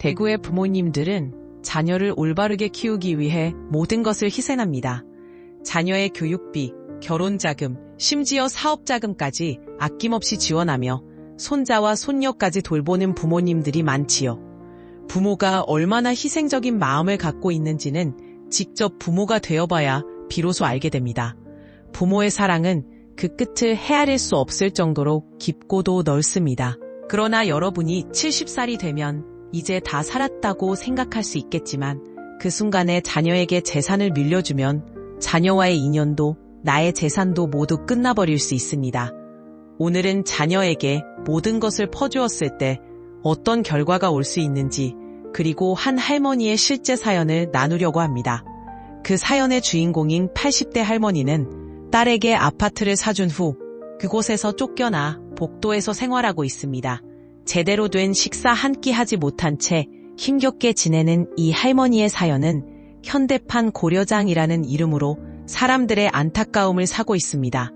대구의 부모님들은 자녀를 올바르게 키우기 위해 모든 것을 희생합니다. 자녀의 교육비, 결혼자금, 심지어 사업자금까지 아낌없이 지원하며 손자와 손녀까지 돌보는 부모님들이 많지요. 부모가 얼마나 희생적인 마음을 갖고 있는지는 직접 부모가 되어봐야 비로소 알게 됩니다. 부모의 사랑은 그 끝을 헤아릴 수 없을 정도로 깊고도 넓습니다. 그러나 여러분이 70살이 되면 이제 다 살았다고 생각할 수 있겠지만 그 순간에 자녀에게 재산을 밀려주면 자녀와의 인연도 나의 재산도 모두 끝나버릴 수 있습니다. 오늘은 자녀에게 모든 것을 퍼주었을 때 어떤 결과가 올 수 있는지 그리고 한 할머니의 실제 사연을 나누려고 합니다. 그 사연의 주인공인 80대 할머니는 딸에게 아파트를 사준 후 그곳에서 쫓겨나 복도에서 생활하고 있습니다. 제대로 된 식사 한 끼 하지 못한 채 힘겹게 지내는 이 할머니의 사연은 현대판 고려장이라는 이름으로 사람들의 안타까움을 사고 있습니다.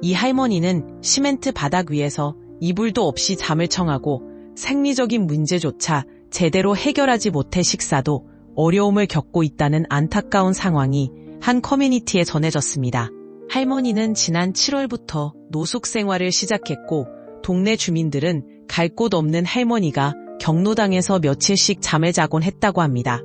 이 할머니는 시멘트 바닥 위에서 이불도 없이 잠을 청하고 생리적인 문제조차 제대로 해결하지 못해 식사도 어려움을 겪고 있다는 안타까운 상황이 한 커뮤니티에 전해졌습니다. 할머니는 지난 7월부터 노숙 생활을 시작했고 동네 주민들은 갈 곳 없는 할머니가 경로당에서 며칠씩 잠을 자곤 했다고 합니다.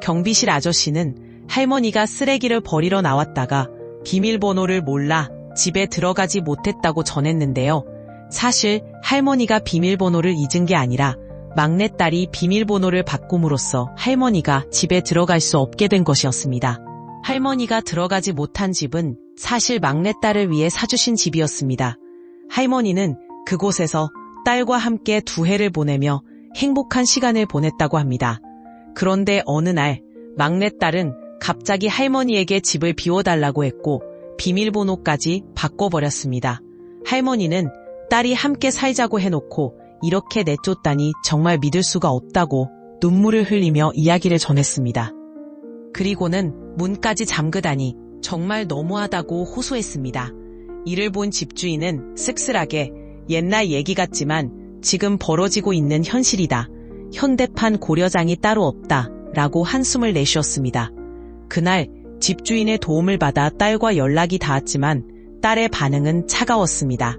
경비실 아저씨는 할머니가 쓰레기를 버리러 나왔다가 비밀번호를 몰라 집에 들어가지 못했다고 전했는데요. 사실 할머니가 비밀번호를 잊은 게 아니라 막내딸이 비밀번호를 바꿈으로써 할머니가 집에 들어갈 수 없게 된 것이었습니다. 할머니가 들어가지 못한 집은 사실 막내딸을 위해 사주신 집이었습니다. 할머니는 그곳에서 딸과 함께 2해를 보내며 행복한 시간을 보냈다고 합니다. 그런데 어느 날 막내딸은 갑자기 할머니에게 집을 비워달라고 했고 비밀번호까지 바꿔버렸습니다. 할머니는 딸이 함께 살자고 해놓고 이렇게 내쫓다니 정말 믿을 수가 없다고 눈물을 흘리며 이야기를 전했습니다. 그리고는 문까지 잠그다니 정말 너무하다고 호소했습니다. 이를 본 집주인은 씁쓸하게 옛날 얘기 같지만 지금 벌어지고 있는 현실이다. 현대판 고려장이 따로 없다. 라고 한숨을 내쉬었습니다. 그날 집주인의 도움을 받아 딸과 연락이 닿았지만 딸의 반응은 차가웠습니다.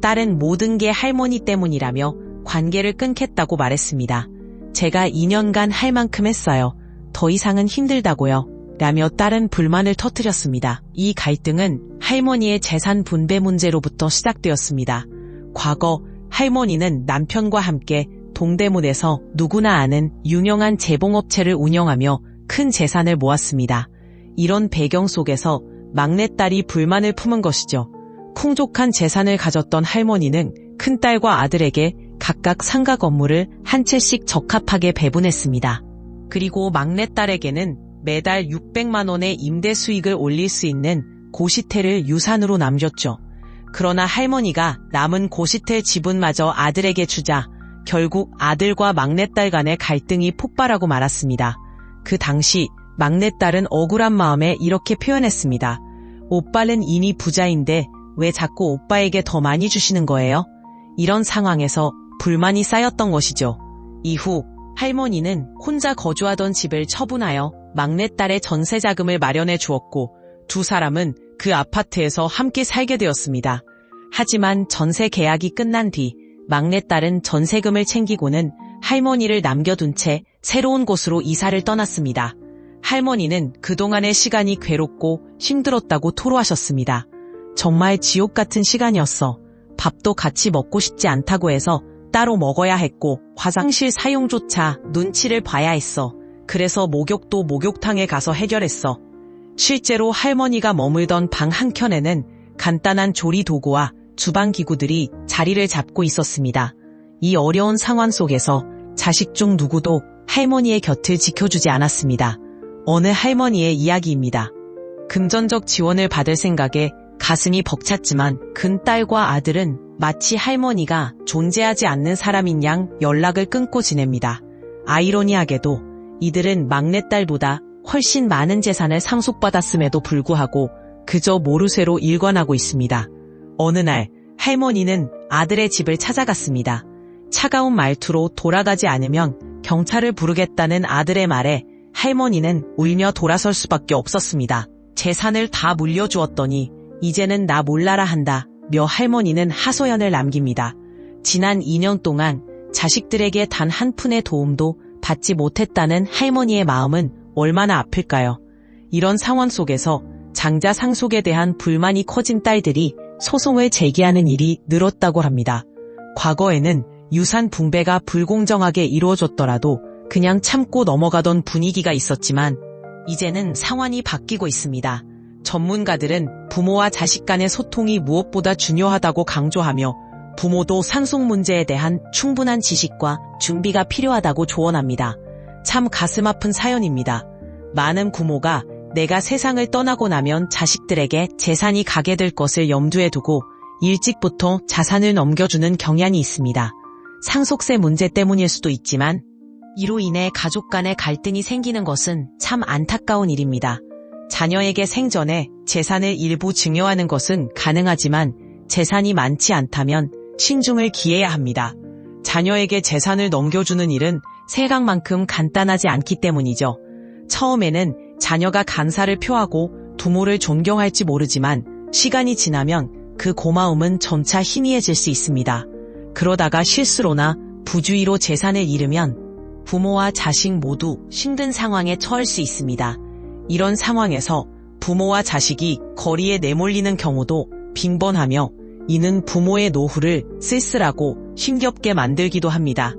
딸은 모든 게 할머니 때문이라며 관계를 끊겠다고 말했습니다. 제가 2년간 할 만큼 했어요. 더 이상은 힘들다고요. 라며 딸은 불만을 터뜨렸습니다. 이 갈등은 할머니의 재산 분배 문제로부터 시작되었습니다. 과거 할머니는 남편과 함께 동대문에서 누구나 아는 유명한 재봉업체를 운영하며 큰 재산을 모았습니다. 이런 배경 속에서 막내딸이 불만을 품은 것이죠. 풍족한 재산을 가졌던 할머니는 큰딸과 아들에게 각각 상가 건물을 한 채씩 적합하게 배분했습니다. 그리고 막내딸에게는 매달 600만 원의 임대 수익을 올릴 수 있는 고시텔을 유산으로 남겼죠. 그러나 할머니가 남은 고시텔 지분마저 아들에게 주자 결국 아들과 막내딸 간의 갈등이 폭발하고 말았습니다. 그 당시 막내딸은 억울한 마음에 이렇게 표현했습니다. 오빠는 이미 부자인데 왜 자꾸 오빠에게 더 많이 주시는 거예요? 이런 상황에서 불만이 쌓였던 것이죠. 이후 할머니는 혼자 거주하던 집을 처분하여 막내딸의 전세 자금을 마련해 주었고 두 사람은 그 아파트에서 함께 살게 되었습니다. 하지만 전세 계약이 끝난 뒤 막내딸은 전세금을 챙기고는 할머니를 남겨둔 채 새로운 곳으로 이사를 떠났습니다. 할머니는 그동안의 시간이 괴롭고 힘들었다고 토로하셨습니다. 정말 지옥 같은 시간이었어. 밥도 같이 먹고 싶지 않다고 해서 따로 먹어야 했고 화장실 사용조차 눈치를 봐야 했어. 그래서 목욕도 목욕탕에 가서 해결했어. 실제로 할머니가 머물던 방 한켠에는 간단한 조리 도구와 주방 기구들이 자리를 잡고 있었습니다. 이 어려운 상황 속에서 자식 중 누구도 할머니의 곁을 지켜주지 않았습니다. 어느 할머니의 이야기입니다. 금전적 지원을 받을 생각에 가슴이 벅찼지만 큰딸과 아들은 마치 할머니가 존재하지 않는 사람인 양 연락을 끊고 지냅니다. 아이러니하게도 이들은 막내딸보다 훨씬 많은 재산을 상속받았음에도 불구하고 그저 모르쇠로 일관하고 있습니다. 어느 날 할머니는 아들의 집을 찾아갔습니다. 차가운 말투로 돌아가지 않으면 경찰을 부르겠다는 아들의 말에 할머니는 울며 돌아설 수밖에 없었습니다. 재산을 다 물려주었더니 이제는 나 몰라라 한다며 할머니는 하소연을 남깁니다. 지난 2년 동안 자식들에게 단 한 푼의 도움도 받지 못했다는 할머니의 마음은 얼마나 아플까요? 이런 상황 속에서 장자 상속에 대한 불만이 커진 딸들이 소송을 제기하는 일이 늘었다고 합니다. 과거에는 유산 분배가 불공정하게 이루어졌더라도 그냥 참고 넘어가던 분위기가 있었지만 이제는 상황이 바뀌고 있습니다. 전문가들은 부모와 자식 간의 소통이 무엇보다 중요하다고 강조하며 부모도 상속 문제에 대한 충분한 지식과 준비가 필요하다고 조언합니다. 참 가슴 아픈 사연입니다. 많은 부모가 내가 세상을 떠나고 나면 자식들에게 재산이 가게 될 것을 염두에 두고 일찍부터 자산을 넘겨주는 경향이 있습니다. 상속세 문제 때문일 수도 있지만 이로 인해 가족 간의 갈등이 생기는 것은 참 안타까운 일입니다. 자녀에게 생전에 재산을 일부 증여하는 것은 가능하지만 재산이 많지 않다면 신중을 기해야 합니다. 자녀에게 재산을 넘겨주는 일은 생각만큼 간단하지 않기 때문이죠. 처음에는 자녀가 간사를 표하고 부모를 존경할지 모르지만 시간이 지나면 그 고마움은 점차 희미해질 수 있습니다. 그러다가 실수로나 부주의로 재산을 잃으면 부모와 자식 모두 힘든 상황에 처할 수 있습니다. 이런 상황에서 부모와 자식이 거리에 내몰리는 경우도 빈번하며 이는 부모의 노후를 쓸쓸하고 힘겹게 만들기도 합니다.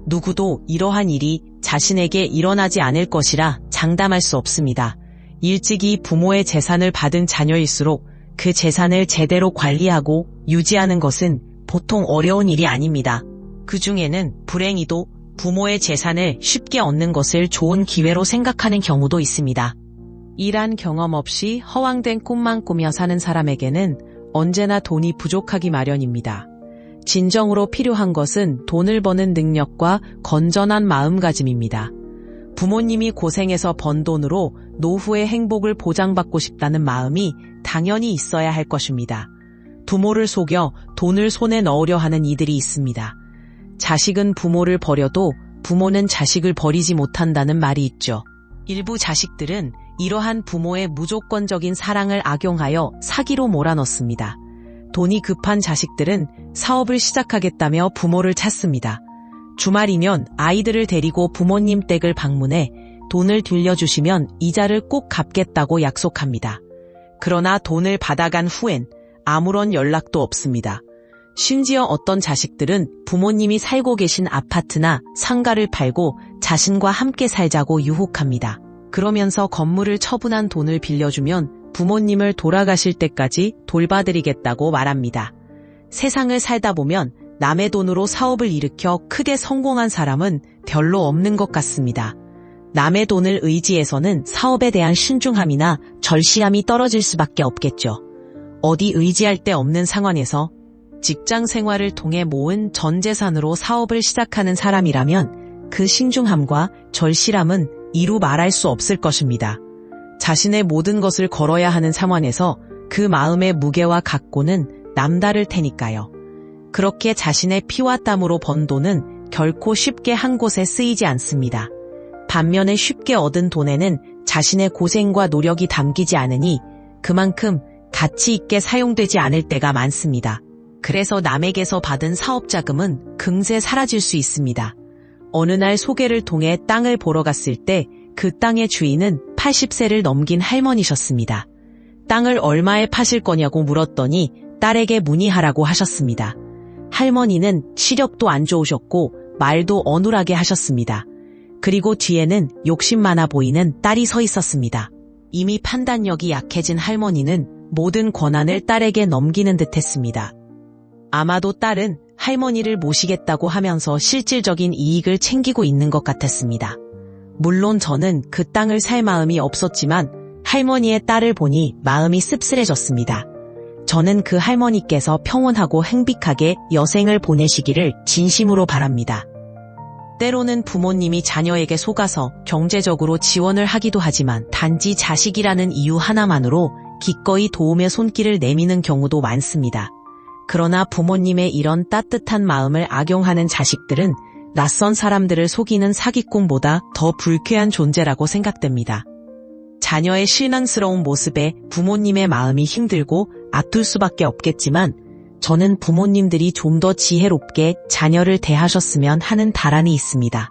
누구도 이러한 일이 자신에게 일어나지 않을 것이라 장담할 수 없습니다. 일찍이 부모의 재산을 받은 자녀일수록 그 재산을 제대로 관리하고 유지하는 것은 보통 어려운 일이 아닙니다. 그 중에는 불행히도 부모의 재산을 쉽게 얻는 것을 좋은 기회로 생각하는 경우도 있습니다. 일한 경험 없이 허황된 꿈만 꾸며 사는 사람에게는 언제나 돈이 부족하기 마련입니다. 진정으로 필요한 것은 돈을 버는 능력과 건전한 마음가짐입니다. 부모님이 고생해서 번 돈으로 노후의 행복을 보장받고 싶다는 마음이 당연히 있어야 할 것입니다. 부모를 속여 돈을 손에 넣으려 하는 이들이 있습니다. 자식은 부모를 버려도 부모는 자식을 버리지 못한다는 말이 있죠. 일부 자식들은 이러한 부모의 무조건적인 사랑을 악용하여 사기로 몰아넣습니다. 돈이 급한 자식들은 사업을 시작하겠다며 부모를 찾습니다. 주말이면 아이들을 데리고 부모님 댁을 방문해 돈을 들려주시면 이자를 꼭 갚겠다고 약속합니다. 그러나 돈을 받아간 후엔 아무런 연락도 없습니다. 심지어 어떤 자식들은 부모님이 살고 계신 아파트나 상가를 팔고 자신과 함께 살자고 유혹합니다. 그러면서 건물을 처분한 돈을 빌려주면 부모님을 돌아가실 때까지 돌봐드리겠다고 말합니다. 세상을 살다 보면 남의 돈으로 사업을 일으켜 크게 성공한 사람은 별로 없는 것 같습니다. 남의 돈을 의지해서는 사업에 대한 신중함이나 절실함이 떨어질 수밖에 없겠죠. 어디 의지할 데 없는 상황에서 직장 생활을 통해 모은 전 재산으로 사업을 시작하는 사람이라면 그 신중함과 절실함은 이루 말할 수 없을 것입니다. 자신의 모든 것을 걸어야 하는 상황에서 그 마음의 무게와 각고는 남다를 테니까요. 그렇게 자신의 피와 땀으로 번 돈은 결코 쉽게 한 곳에 쓰이지 않습니다. 반면에 쉽게 얻은 돈에는 자신의 고생과 노력이 담기지 않으니 그만큼 가치 있게 사용되지 않을 때가 많습니다. 그래서 남에게서 받은 사업자금은 금세 사라질 수 있습니다. 어느 날 소개를 통해 땅을 보러 갔을 때 그 땅의 주인은 80세를 넘긴 할머니셨습니다. 땅을 얼마에 파실 거냐고 물었더니 딸에게 문의하라고 하셨습니다. 할머니는 시력도 안 좋으셨고 말도 어눌하게 하셨습니다. 그리고 뒤에는 욕심 많아 보이는 딸이 서 있었습니다. 이미 판단력이 약해진 할머니는 모든 권한을 딸에게 넘기는 듯했습니다. 아마도 딸은 할머니를 모시겠다고 하면서 실질적인 이익을 챙기고 있는 것 같았습니다. 물론 저는 그 땅을 살 마음이 없었지만 할머니의 딸을 보니 마음이 씁쓸해졌습니다. 저는 그 할머니께서 평온하고 행복하게 여생을 보내시기를 진심으로 바랍니다. 때로는 부모님이 자녀에게 속아서 경제적으로 지원을 하기도 하지만 단지 자식이라는 이유 하나만으로 기꺼이 도움의 손길을 내미는 경우도 많습니다. 그러나 부모님의 이런 따뜻한 마음을 악용하는 자식들은 낯선 사람들을 속이는 사기꾼보다 더 불쾌한 존재라고 생각됩니다. 자녀의 실망스러운 모습에 부모님의 마음이 힘들고 아플 수밖에 없겠지만 저는 부모님들이 좀 더 지혜롭게 자녀를 대하셨으면 하는 바람이 있습니다.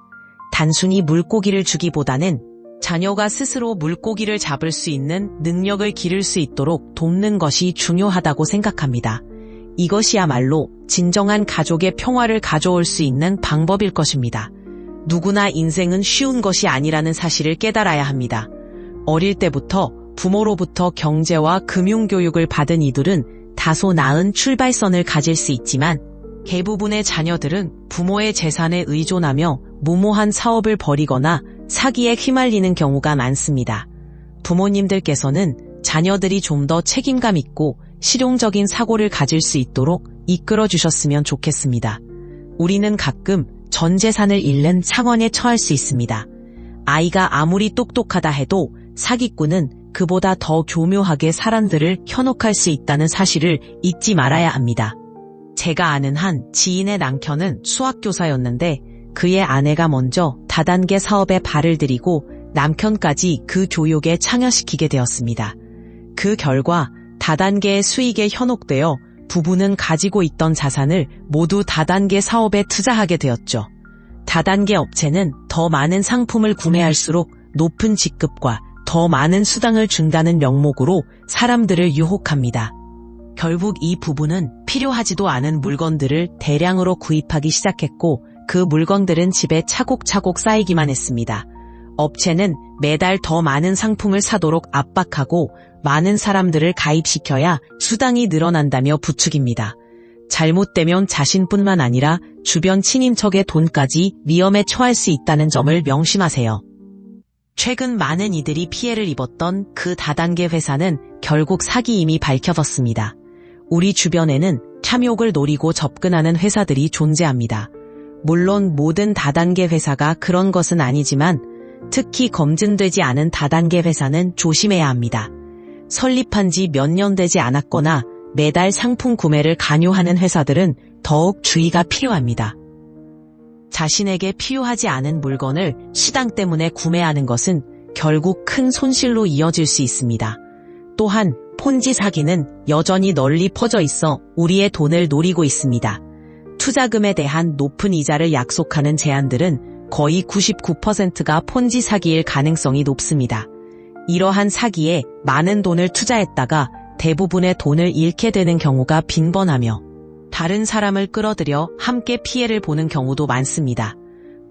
단순히 물고기를 주기보다는 자녀가 스스로 물고기를 잡을 수 있는 능력을 기를 수 있도록 돕는 것이 중요하다고 생각합니다. 이것이야말로 진정한 가족의 평화를 가져올 수 있는 방법일 것입니다. 누구나 인생은 쉬운 것이 아니라는 사실을 깨달아야 합니다. 어릴 때부터 부모로부터 경제와 금융교육을 받은 이들은 다소 나은 출발선을 가질 수 있지만 대부분의 자녀들은 부모의 재산에 의존하며 무모한 사업을 벌이거나 사기에 휘말리는 경우가 많습니다. 부모님들께서는 자녀들이 좀 더 책임감 있고 실용적인 사고를 가질 수 있도록 이끌어 주셨으면 좋겠습니다. 우리는 가끔 전 재산을 잃는 상황에 처할 수 있습니다. 아이가 아무리 똑똑하다 해도 사기꾼은 그보다 더 교묘하게 사람들을 현혹할 수 있다는 사실을 잊지 말아야 합니다. 제가 아는 한 지인의 남편은 수학교사였는데 그의 아내가 먼저 다단계 사업에 발을 들이고 남편까지 그 교육에 참여시키게 되었습니다. 그 결과 다단계의 수익에 현혹되어 부부는 가지고 있던 자산을 모두 다단계 사업에 투자하게 되었죠. 다단계 업체는 더 많은 상품을 구매할수록 높은 직급과 더 많은 수당을 준다는 명목으로 사람들을 유혹합니다. 결국 이 부부는 필요하지도 않은 물건들을 대량으로 구입하기 시작했고 그 물건들은 집에 차곡차곡 쌓이기만 했습니다. 업체는 매달 더 많은 상품을 사도록 압박하고 많은 사람들을 가입시켜야 수당이 늘어난다며 부추깁니다. 잘못되면 자신뿐만 아니라 주변 친인척의 돈까지 위험에 처할 수 있다는 점을 명심하세요. 최근 많은 이들이 피해를 입었던 그 다단계 회사는 결국 사기임이 밝혀졌습니다. 우리 주변에는 탐욕을 노리고 접근하는 회사들이 존재합니다. 물론 모든 다단계 회사가 그런 것은 아니지만 특히 검증되지 않은 다단계 회사는 조심해야 합니다. 설립한 지 몇 년 되지 않았거나 매달 상품 구매를 강요하는 회사들은 더욱 주의가 필요합니다. 자신에게 필요하지 않은 물건을 시당 때문에 구매하는 것은 결국 큰 손실로 이어질 수 있습니다. 또한 폰지 사기는 여전히 널리 퍼져 있어 우리의 돈을 노리고 있습니다. 투자금에 대한 높은 이자를 약속하는 제안들은 거의 99%가 폰지 사기일 가능성이 높습니다. 이러한 사기에 많은 돈을 투자했다가 대부분의 돈을 잃게 되는 경우가 빈번하며 다른 사람을 끌어들여 함께 피해를 보는 경우도 많습니다.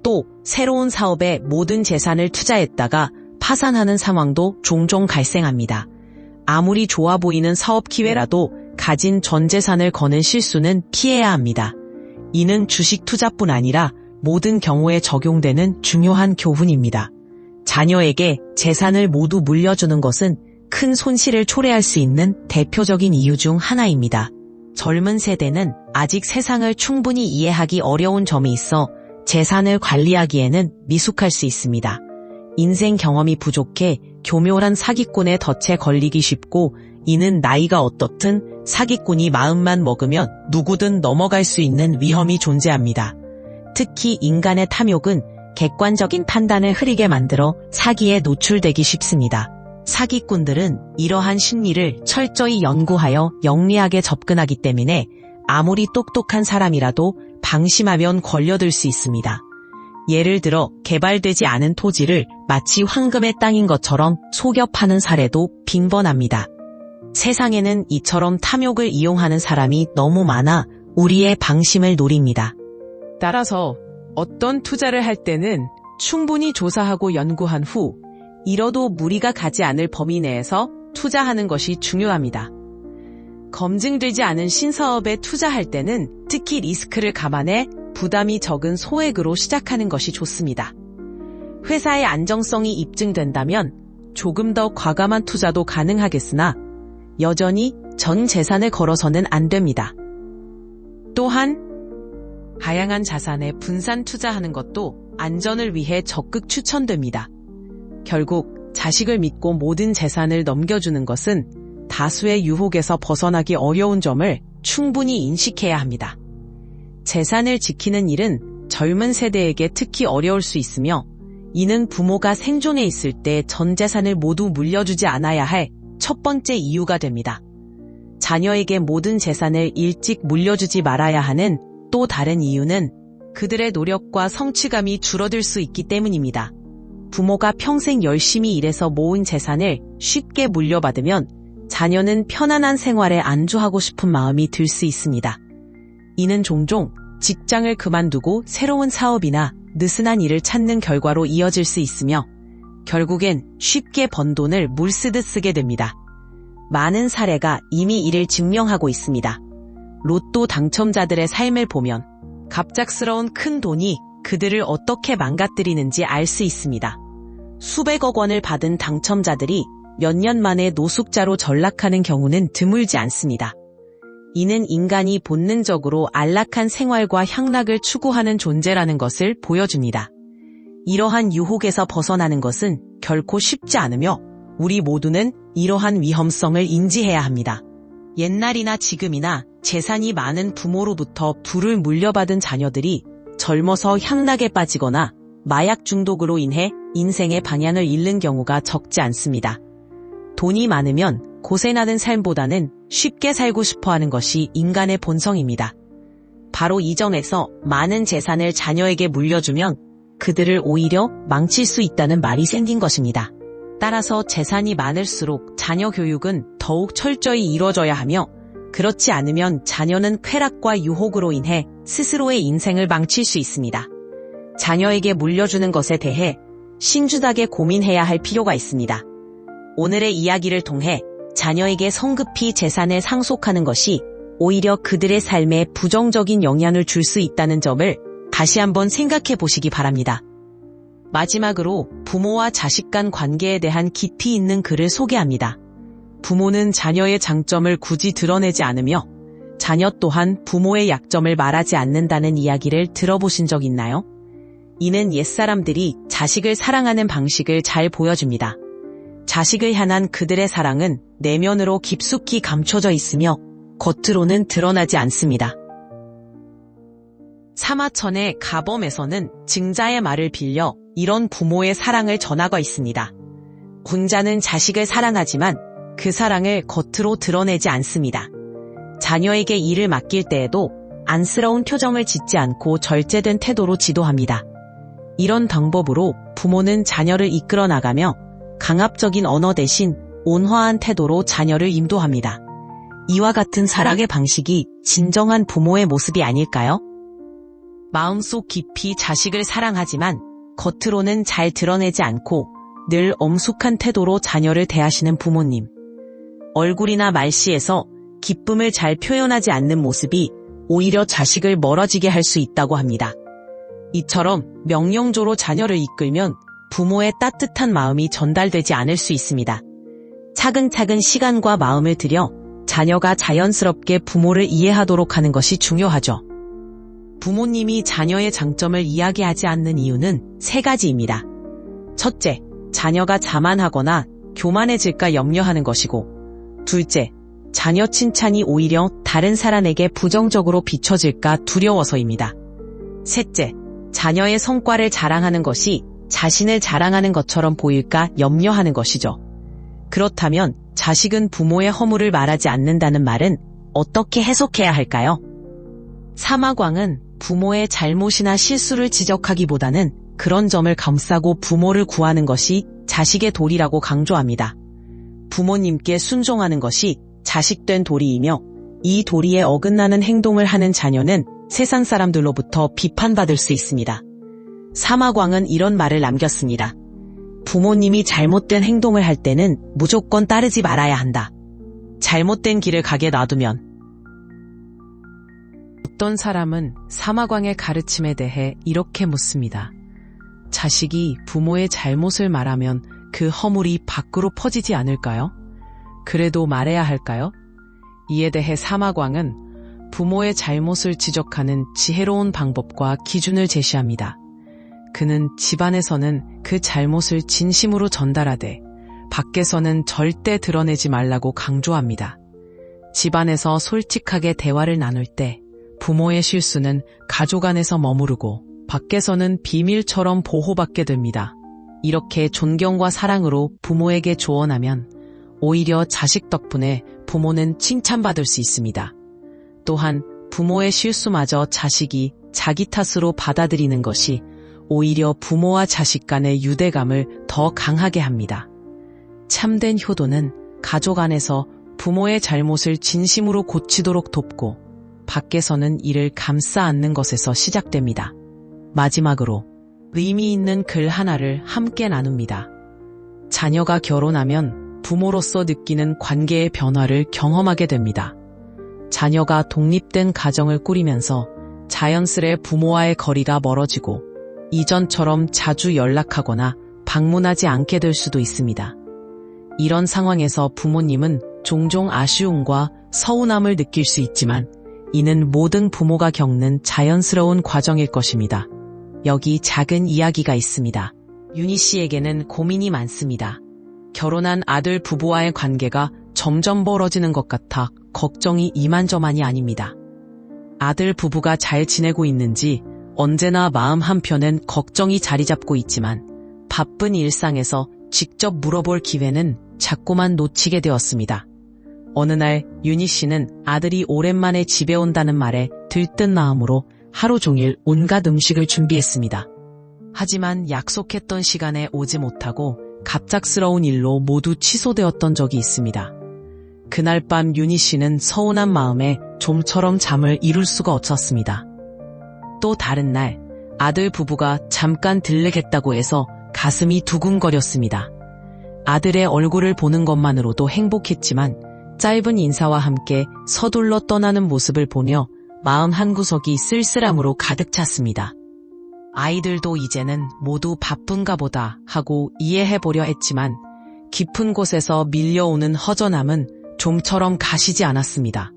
또 새로운 사업에 모든 재산을 투자했다가 파산하는 상황도 종종 발생합니다. 아무리 좋아 보이는 사업 기회라도 가진 전 재산을 거는 실수는 피해야 합니다. 이는 주식 투자뿐 아니라 모든 경우에 적용되는 중요한 교훈입니다. 자녀에게 재산을 모두 물려주는 것은 큰 손실을 초래할 수 있는 대표적인 이유 중 하나입니다. 젊은 세대는 아직 세상을 충분히 이해하기 어려운 점이 있어 재산을 관리하기에는 미숙할 수 있습니다. 인생 경험이 부족해 교묘한 사기꾼의 덫에 걸리기 쉽고 이는 나이가 어떻든 사기꾼이 마음만 먹으면 누구든 넘어갈 수 있는 위험이 존재합니다. 특히 인간의 탐욕은 객관적인 판단을 흐리게 만들어 사기에 노출되기 쉽습니다. 사기꾼들은 이러한 심리를 철저히 연구하여 영리하게 접근하기 때문에 아무리 똑똑한 사람이라도 방심하면 걸려들 수 있습니다. 예를 들어 개발되지 않은 토지를 마치 황금의 땅인 것처럼 속여 파는 사례도 빈번합니다. 세상에는 이처럼 탐욕을 이용하는 사람이 너무 많아 우리의 방심을 노립니다. 따라서 어떤 투자를 할 때는 충분히 조사하고 연구한 후 잃어도 무리가 가지 않을 범위 내에서 투자하는 것이 중요합니다. 검증되지 않은 신사업에 투자할 때는 특히 리스크를 감안해 부담이 적은 소액으로 시작하는 것이 좋습니다. 회사의 안정성이 입증된다면 조금 더 과감한 투자도 가능하겠으나 여전히 전 재산을 걸어서는 안 됩니다. 또한 다양한 자산에 분산 투자하는 것도 안전을 위해 적극 추천됩니다. 결국 자식을 믿고 모든 재산을 넘겨주는 것은 다수의 유혹에서 벗어나기 어려운 점을 충분히 인식해야 합니다. 재산을 지키는 일은 젊은 세대에게 특히 어려울 수 있으며 이는 부모가 생존해 있을 때 전 재산을 모두 물려주지 않아야 할 첫 번째 이유가 됩니다. 자녀에게 모든 재산을 일찍 물려주지 말아야 하는 또 다른 이유는 그들의 노력과 성취감이 줄어들 수 있기 때문입니다. 부모가 평생 열심히 일해서 모은 재산을 쉽게 물려받으면 자녀는 편안한 생활에 안주하고 싶은 마음이 들 수 있습니다. 이는 종종 직장을 그만두고 새로운 사업이나 느슨한 일을 찾는 결과로 이어질 수 있으며 결국엔 쉽게 번 돈을 물 쓰듯 쓰게 됩니다. 많은 사례가 이미 이를 증명하고 있습니다. 로또 당첨자들의 삶을 보면 갑작스러운 큰 돈이 그들을 어떻게 망가뜨리는지 알 수 있습니다. 수백억 원을 받은 당첨자들이 몇 년 만에 노숙자로 전락하는 경우는 드물지 않습니다. 이는 인간이 본능적으로 안락한 생활과 향락을 추구하는 존재라는 것을 보여줍니다. 이러한 유혹에서 벗어나는 것은 결코 쉽지 않으며 우리 모두는 이러한 위험성을 인지해야 합니다. 옛날이나 지금이나 재산이 많은 부모로부터 부를 물려받은 자녀들이 젊어서 향락에 빠지거나 마약 중독으로 인해 인생의 방향을 잃는 경우가 적지 않습니다. 돈이 많으면 고생하는 삶보다는 쉽게 살고 싶어하는 것이 인간의 본성입니다. 바로 이 점에서 많은 재산을 자녀에게 물려주면 그들을 오히려 망칠 수 있다는 말이 생긴 것입니다. 따라서 재산이 많을수록 자녀 교육은 더욱 철저히 이루어져야 하며 그렇지 않으면 자녀는 쾌락과 유혹으로 인해 스스로의 인생을 망칠 수 있습니다. 자녀에게 물려주는 것에 대해 신중하게 고민해야 할 필요가 있습니다. 오늘의 이야기를 통해 자녀에게 성급히 재산을 상속하는 것이 오히려 그들의 삶에 부정적인 영향을 줄 수 있다는 점을 다시 한번 생각해 보시기 바랍니다. 마지막으로 부모와 자식 간 관계에 대한 깊이 있는 글을 소개합니다. 부모는 자녀의 장점을 굳이 드러내지 않으며 자녀 또한 부모의 약점을 말하지 않는다는 이야기를 들어보신 적 있나요? 이는 옛사람들이 자식을 사랑하는 방식을 잘 보여줍니다. 자식을 향한 그들의 사랑은 내면으로 깊숙이 감춰져 있으며 겉으로는 드러나지 않습니다. 사마천의 가범에서는 증자의 말을 빌려 이런 부모의 사랑을 전하고 있습니다. 군자는 자식을 사랑하지만 그 사랑을 겉으로 드러내지 않습니다. 자녀에게 일을 맡길 때에도 안쓰러운 표정을 짓지 않고 절제된 태도로 지도합니다. 이런 방법으로 부모는 자녀를 이끌어 나가며 강압적인 언어 대신 온화한 태도로 자녀를 인도합니다. 이와 같은 사랑의 방식이 진정한 부모의 모습이 아닐까요? 마음속 깊이 자식을 사랑하지만 겉으로는 잘 드러내지 않고 늘 엄숙한 태도로 자녀를 대하시는 부모님. 얼굴이나 말씨에서 기쁨을 잘 표현하지 않는 모습이 오히려 자식을 멀어지게 할 수 있다고 합니다. 이처럼 명령조로 자녀를 이끌면 부모의 따뜻한 마음이 전달되지 않을 수 있습니다. 차근차근 시간과 마음을 들여 자녀가 자연스럽게 부모를 이해하도록 하는 것이 중요하죠. 부모님이 자녀의 장점을 이야기하지 않는 이유는 3가지입니다. 첫째, 자녀가 자만하거나 교만해질까 염려하는 것이고, 둘째, 자녀 칭찬이 오히려 다른 사람에게 부정적으로 비춰질까 두려워서입니다. 셋째, 자녀의 성과를 자랑하는 것이 자신을 자랑하는 것처럼 보일까 염려하는 것이죠. 그렇다면 자식은 부모의 허물을 말하지 않는다는 말은 어떻게 해석해야 할까요? 사마광은 부모의 잘못이나 실수를 지적하기보다는 그런 점을 감싸고 부모를 구하는 것이 자식의 도리라고 강조합니다. 부모님께 순종하는 것이 자식된 도리이며 이 도리에 어긋나는 행동을 하는 자녀는 세상 사람들로부터 비판받을 수 있습니다. 사마광은 이런 말을 남겼습니다. 부모님이 잘못된 행동을 할 때는 무조건 따르지 말아야 한다. 잘못된 길을 가게 놔두면. 어떤 사람은 사마광의 가르침에 대해 이렇게 묻습니다. 자식이 부모의 잘못을 말하면 그 허물이 밖으로 퍼지지 않을까요? 그래도 말해야 할까요? 이에 대해 사마광은 부모의 잘못을 지적하는 지혜로운 방법과 기준을 제시합니다. 그는 집안에서는 그 잘못을 진심으로 전달하되 밖에서는 절대 드러내지 말라고 강조합니다. 집안에서 솔직하게 대화를 나눌 때 부모의 실수는 가족 안에서 머무르고 밖에서는 비밀처럼 보호받게 됩니다. 이렇게 존경과 사랑으로 부모에게 조언하면 오히려 자식 덕분에 부모는 칭찬받을 수 있습니다. 또한 부모의 실수마저 자식이 자기 탓으로 받아들이는 것이 오히려 부모와 자식 간의 유대감을 더 강하게 합니다. 참된 효도는 가족 안에서 부모의 잘못을 진심으로 고치도록 돕고 밖에서는 이를 감싸 안는 것에서 시작됩니다. 마지막으로 의미 있는 글 하나를 함께 나눕니다. 자녀가 결혼하면 부모로서 느끼는 관계의 변화를 경험하게 됩니다. 자녀가 독립된 가정을 꾸리면서 자연스레 부모와의 거리가 멀어지고 이전처럼 자주 연락하거나 방문하지 않게 될 수도 있습니다. 이런 상황에서 부모님은 종종 아쉬움과 서운함을 느낄 수 있지만 이는 모든 부모가 겪는 자연스러운 과정일 것입니다. 여기 작은 이야기가 있습니다. 윤희 씨에게는 고민이 많습니다. 결혼한 아들 부부와의 관계가 점점 멀어지는 것 같아 걱정이 이만저만이 아닙니다. 아들 부부가 잘 지내고 있는지 언제나 마음 한편엔 걱정이 자리 잡고 있지만 바쁜 일상에서 직접 물어볼 기회는 자꾸만 놓치게 되었습니다. 어느 날 윤희 씨는 아들이 오랜만에 집에 온다는 말에 들뜬 마음으로 하루 종일 온갖 음식을 준비했습니다. 하지만 약속했던 시간에 오지 못하고 갑작스러운 일로 모두 취소되었던 적이 있습니다. 그날 밤 윤희 씨는 서운한 마음에 좀처럼 잠을 이룰 수가 없었습니다. 또 다른 날 아들 부부가 잠깐 들르겠다고 해서 가슴이 두근거렸습니다. 아들의 얼굴을 보는 것만으로도 행복했지만 짧은 인사와 함께 서둘러 떠나는 모습을 보며 마음 한구석이 쓸쓸함으로 가득 찼습니다. 아이들도 이제는 모두 바쁜가 보다 하고 이해해보려 했지만 깊은 곳에서 밀려오는 허전함은 좀처럼 가시지 않았습니다.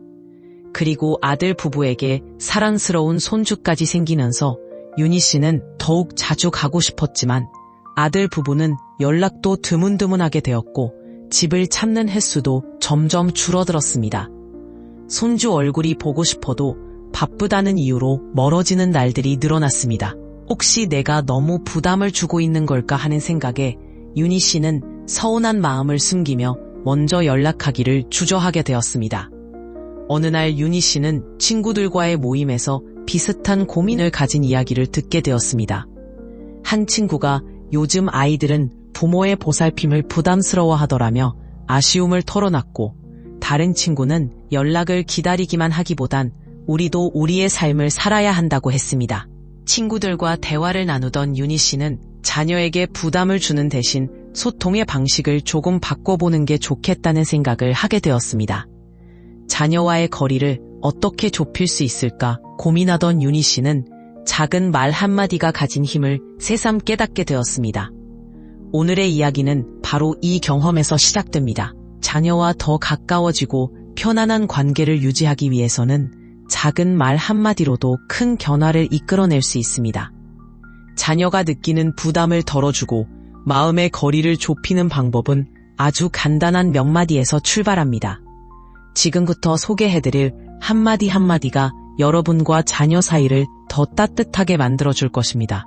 그리고 아들 부부에게 사랑스러운 손주까지 생기면서 윤희 씨는 더욱 자주 가고 싶었지만 아들 부부는 연락도 드문드문하게 되었고 집을 찾는 횟수도 점점 줄어들었습니다. 손주 얼굴이 보고 싶어도 바쁘다는 이유로 멀어지는 날들이 늘어났습니다. 혹시 내가 너무 부담을 주고 있는 걸까 하는 생각에 윤희 씨는 서운한 마음을 숨기며 먼저 연락하기를 주저하게 되었습니다. 어느 날 윤희 씨는 친구들과의 모임에서 비슷한 고민을 가진 이야기를 듣게 되었습니다. 한 친구가 요즘 아이들은 부모의 보살핌을 부담스러워하더라며 아쉬움을 털어놨고 다른 친구는 연락을 기다리기만 하기보단 우리도 우리의 삶을 살아야 한다고 했습니다. 친구들과 대화를 나누던 윤희 씨는 자녀에게 부담을 주는 대신 소통의 방식을 조금 바꿔보는 게 좋겠다는 생각을 하게 되었습니다. 자녀와의 거리를 어떻게 좁힐 수 있을까 고민하던 윤희 씨는 작은 말 한마디가 가진 힘을 새삼 깨닫게 되었습니다. 오늘의 이야기는 바로 이 경험에서 시작됩니다. 자녀와 더 가까워지고 편안한 관계를 유지하기 위해서는 작은 말 한마디로도 큰 변화를 이끌어낼 수 있습니다. 자녀가 느끼는 부담을 덜어주고 마음의 거리를 좁히는 방법은 아주 간단한 몇 마디에서 출발합니다. 지금부터 소개해드릴 한마디 한마디가 여러분과 자녀 사이를 더 따뜻하게 만들어줄 것입니다.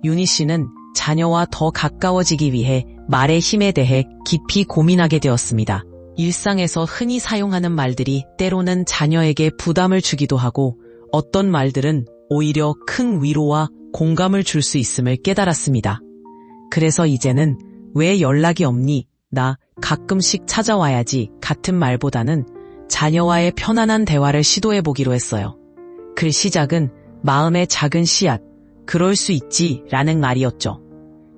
윤희 씨는 자녀와 더 가까워지기 위해 말의 힘에 대해 깊이 고민하게 되었습니다. 일상에서 흔히 사용하는 말들이 때로는 자녀에게 부담을 주기도 하고 어떤 말들은 오히려 큰 위로와 공감을 줄 수 있음을 깨달았습니다. 그래서 이제는 왜 연락이 없니? 나 가끔씩 찾아와야지 같은 말보다는 자녀와의 편안한 대화를 시도해보기로 했어요. 글 시작은 마음의 작은 씨앗, 그럴 수 있지 라는 말이었죠.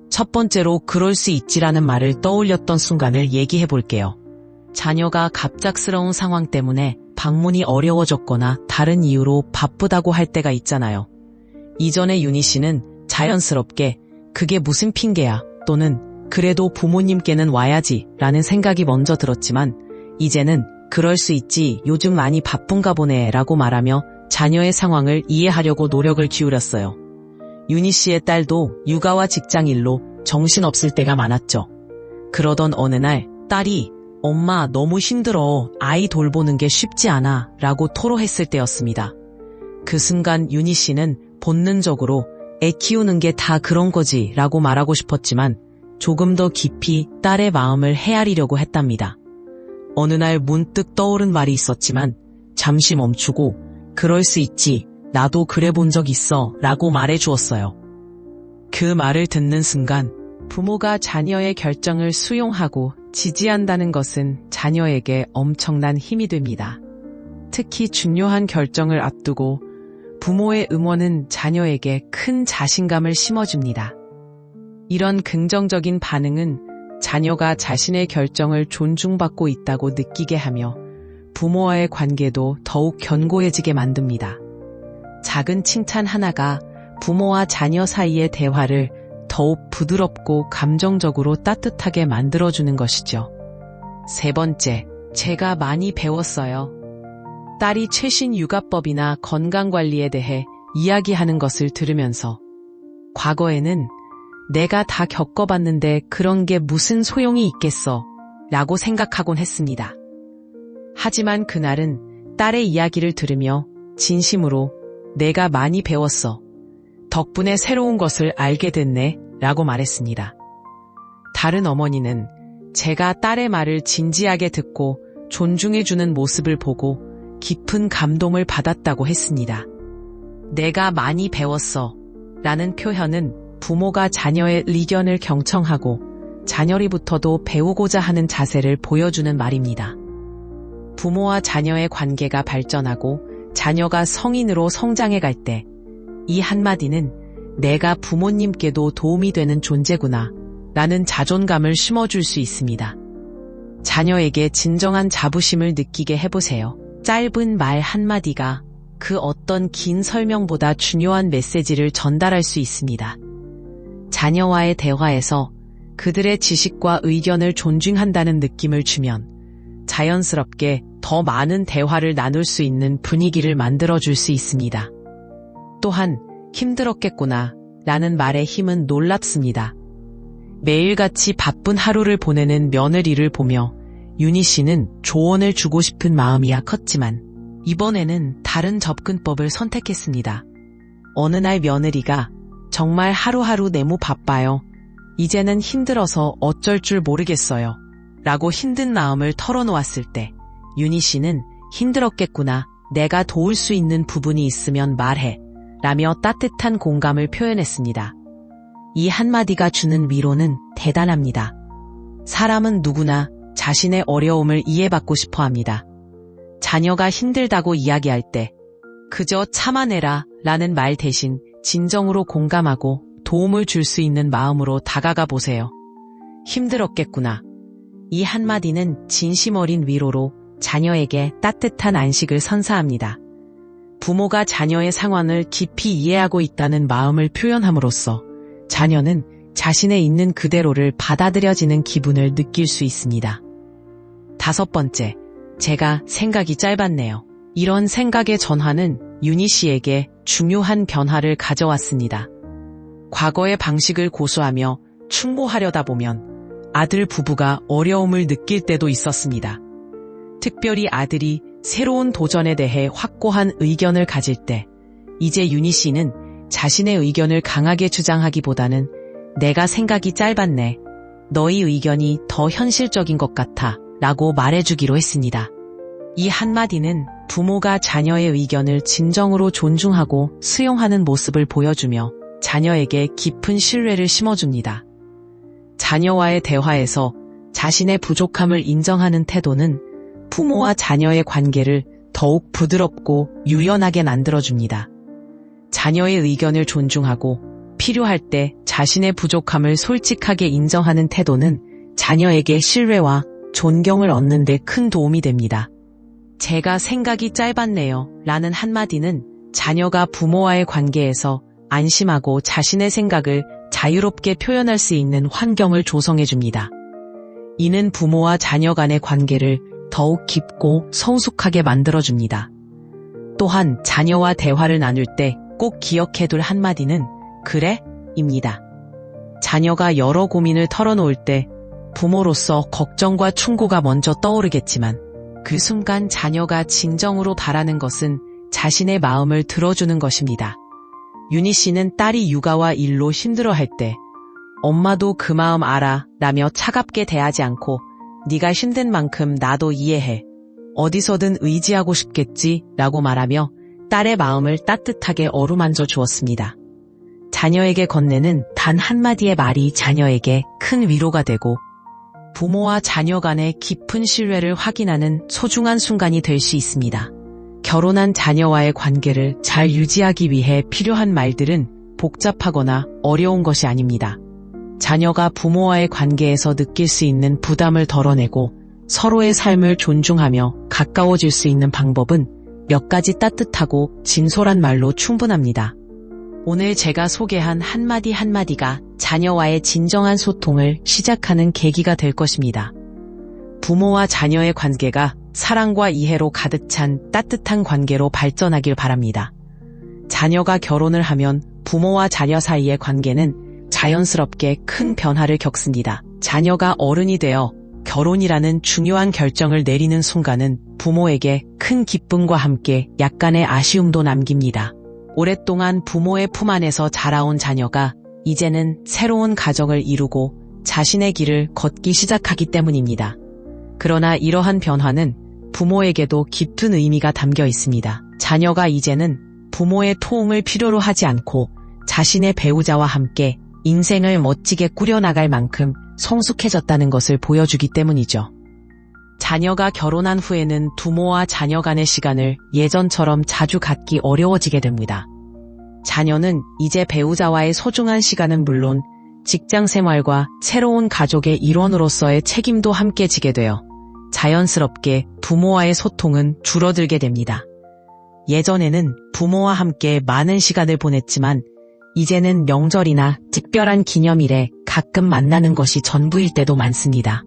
첫 번째로 그럴 수 있지라는 말을 떠올렸던 순간을 얘기해볼게요. 자녀가 갑작스러운 상황 때문에 방문이 어려워졌거나 다른 이유로 바쁘다고 할 때가 있잖아요. 이전에 윤희 씨는 자연스럽게 그게 무슨 핑계야 또는 그래도 부모님께는 와야지 라는 생각이 먼저 들었지만 이제는 그럴 수 있지 요즘 많이 바쁜가 보네 라고 말하며 자녀의 상황을 이해하려고 노력을 기울였어요. 윤희 씨의 딸도 육아와 직장일로 정신없을 때가 많았죠. 그러던 어느 날 딸이 엄마 너무 힘들어 아이 돌보는 게 쉽지 않아 라고 토로했을 때였습니다. 그 순간 윤희 씨는 본능적으로 애 키우는 게 다 그런 거지 라고 말하고 싶었지만 조금 더 깊이 딸의 마음을 헤아리려고 했답니다. 어느 날 문득 떠오른 말이 있었지만 잠시 멈추고 그럴 수 있지, 나도 그래 본 적 있어 라고 말해 주었어요. 그 말을 듣는 순간 부모가 자녀의 결정을 수용하고 지지한다는 것은 자녀에게 엄청난 힘이 됩니다. 특히 중요한 결정을 앞두고 부모의 응원은 자녀에게 큰 자신감을 심어줍니다. 이런 긍정적인 반응은 자녀가 자신의 결정을 존중받고 있다고 느끼게 하며 부모와의 관계도 더욱 견고해지게 만듭니다. 작은 칭찬 하나가 부모와 자녀 사이의 대화를 더욱 부드럽고 감정적으로 따뜻하게 만들어주는 것이죠. 세 번째, 제가 많이 배웠어요. 딸이 최신 육아법이나 건강관리에 대해 이야기하는 것을 들으면서 과거에는 내가 다 겪어봤는데 그런 게 무슨 소용이 있겠어 라고 생각하곤 했습니다. 하지만 그날은 딸의 이야기를 들으며 진심으로 내가 많이 배웠어. 덕분에 새로운 것을 알게 됐네 라고 말했습니다. 다른 어머니는 제가 딸의 말을 진지하게 듣고 존중해주는 모습을 보고 깊은 감동을 받았다고 했습니다. 내가 많이 배웠어 라는 표현은 부모가 자녀의 의견을 경청하고 자녀리부터도 배우고자 하는 자세를 보여주는 말입니다. 부모와 자녀의 관계가 발전하고 자녀가 성인으로 성장해 갈 때 이 한마디는 내가 부모님께도 도움이 되는 존재구나 라는 자존감을 심어줄 수 있습니다. 자녀에게 진정한 자부심을 느끼게 해보세요. 짧은 말 한마디가 그 어떤 긴 설명보다 중요한 메시지를 전달할 수 있습니다. 자녀와의 대화에서 그들의 지식과 의견을 존중한다는 느낌을 주면 자연스럽게 더 많은 대화를 나눌 수 있는 분위기를 만들어줄 수 있습니다. 또한 힘들었겠구나 라는 말의 힘은 놀랍습니다. 매일같이 바쁜 하루를 보내는 며느리를 보며 윤희 씨는 조언을 주고 싶은 마음이야 컸지만 이번에는 다른 접근법을 선택했습니다. 어느 날 며느리가 정말 하루하루 너무 바빠요. 이제는 힘들어서 어쩔 줄 모르겠어요. 라고 힘든 마음을 털어놓았을 때 윤희 씨는 힘들었겠구나. 내가 도울 수 있는 부분이 있으면 말해. 라며 따뜻한 공감을 표현했습니다. 이 한마디가 주는 위로는 대단합니다. 사람은 누구나 자신의 어려움을 이해받고 싶어 합니다. 자녀가 힘들다고 이야기할 때 그저 참아내라 라는 말 대신 진정으로 공감하고 도움을 줄 수 있는 마음으로 다가가 보세요. 힘들었겠구나. 이 한마디는 진심 어린 위로로 자녀에게 따뜻한 안식을 선사합니다. 부모가 자녀의 상황을 깊이 이해하고 있다는 마음을 표현함으로써 자녀는 자신의 있는 그대로를 받아들여지는 기분을 느낄 수 있습니다. 다섯 번째, 제가 생각이 짧았네요. 이런 생각의 전환은 윤희 씨에게 중요한 변화를 가져왔습니다. 과거의 방식을 고수하며 충고하려다 보면 아들 부부가 어려움을 느낄 때도 있었습니다. 특별히 아들이 새로운 도전에 대해 확고한 의견을 가질 때 이제 윤희 씨는 자신의 의견을 강하게 주장하기보다는 내가 생각이 짧았네. 너희 의견이 더 현실적인 것 같아 라고 말해주기로 했습니다. 이 한마디는 부모가 자녀의 의견을 진정으로 존중하고 수용하는 모습을 보여주며 자녀에게 깊은 신뢰를 심어줍니다. 자녀와의 대화에서 자신의 부족함을 인정하는 태도는 부모와 자녀의 관계를 더욱 부드럽고 유연하게 만들어줍니다. 자녀의 의견을 존중하고 필요할 때 자신의 부족함을 솔직하게 인정하는 태도는 자녀에게 신뢰와 존경을 얻는 데 큰 도움이 됩니다. 제가 생각이 짧았네요 라는 한마디는 자녀가 부모와의 관계에서 안심하고 자신의 생각을 자유롭게 표현할 수 있는 환경을 조성해줍니다. 이는 부모와 자녀 간의 관계를 더욱 깊고 성숙하게 만들어줍니다. 또한 자녀와 대화를 나눌 때 꼭 기억해둘 한마디는 그래? 입니다. 자녀가 여러 고민을 털어놓을 때 부모로서 걱정과 충고가 먼저 떠오르겠지만 그 순간 자녀가 진정으로 바라는 것은 자신의 마음을 들어주는 것입니다. 윤희 씨는 딸이 육아와 일로 힘들어할 때 엄마도 그 마음 알아 라며 차갑게 대하지 않고 네가 힘든 만큼 나도 이해해. 어디서든 의지하고 싶겠지 라고 말하며 딸의 마음을 따뜻하게 어루만져 주었습니다. 자녀에게 건네는 단 한마디의 말이 자녀에게 큰 위로가 되고 부모와 자녀 간의 깊은 신뢰를 확인하는 소중한 순간이 될 수 있습니다. 결혼한 자녀와의 관계를 잘 유지하기 위해 필요한 말들은 복잡하거나 어려운 것이 아닙니다. 자녀가 부모와의 관계에서 느낄 수 있는 부담을 덜어내고 서로의 삶을 존중하며 가까워질 수 있는 방법은 몇 가지 따뜻하고 진솔한 말로 충분합니다. 오늘 제가 소개한 한마디 한마디가 자녀와의 진정한 소통을 시작하는 계기가 될 것입니다. 부모와 자녀의 관계가 사랑과 이해로 가득 찬 따뜻한 관계로 발전하길 바랍니다. 자녀가 결혼을 하면 부모와 자녀 사이의 관계는 자연스럽게 큰 변화를 겪습니다. 자녀가 어른이 되어 결혼이라는 중요한 결정을 내리는 순간은 부모에게 큰 기쁨과 함께 약간의 아쉬움도 남깁니다. 오랫동안 부모의 품 안에서 자라온 자녀가 이제는 새로운 가정을 이루고 자신의 길을 걷기 시작하기 때문입니다. 그러나 이러한 변화는 부모에게도 깊은 의미가 담겨 있습니다. 자녀가 이제는 부모의 토움을 필요로 하지 않고 자신의 배우자와 함께 인생을 멋지게 꾸려나갈 만큼 성숙해졌다는 것을 보여주기 때문이죠. 자녀가 결혼한 후에는 부모와 자녀 간의 시간을 예전처럼 자주 갖기 어려워지게 됩니다. 자녀는 이제 배우자와의 소중한 시간은 물론 직장 생활과 새로운 가족의 일원으로서의 책임도 함께 지게 되어 자연스럽게 부모와의 소통은 줄어들게 됩니다. 예전에는 부모와 함께 많은 시간을 보냈지만 이제는 명절이나 특별한 기념일에 가끔 만나는 것이 전부일 때도 많습니다.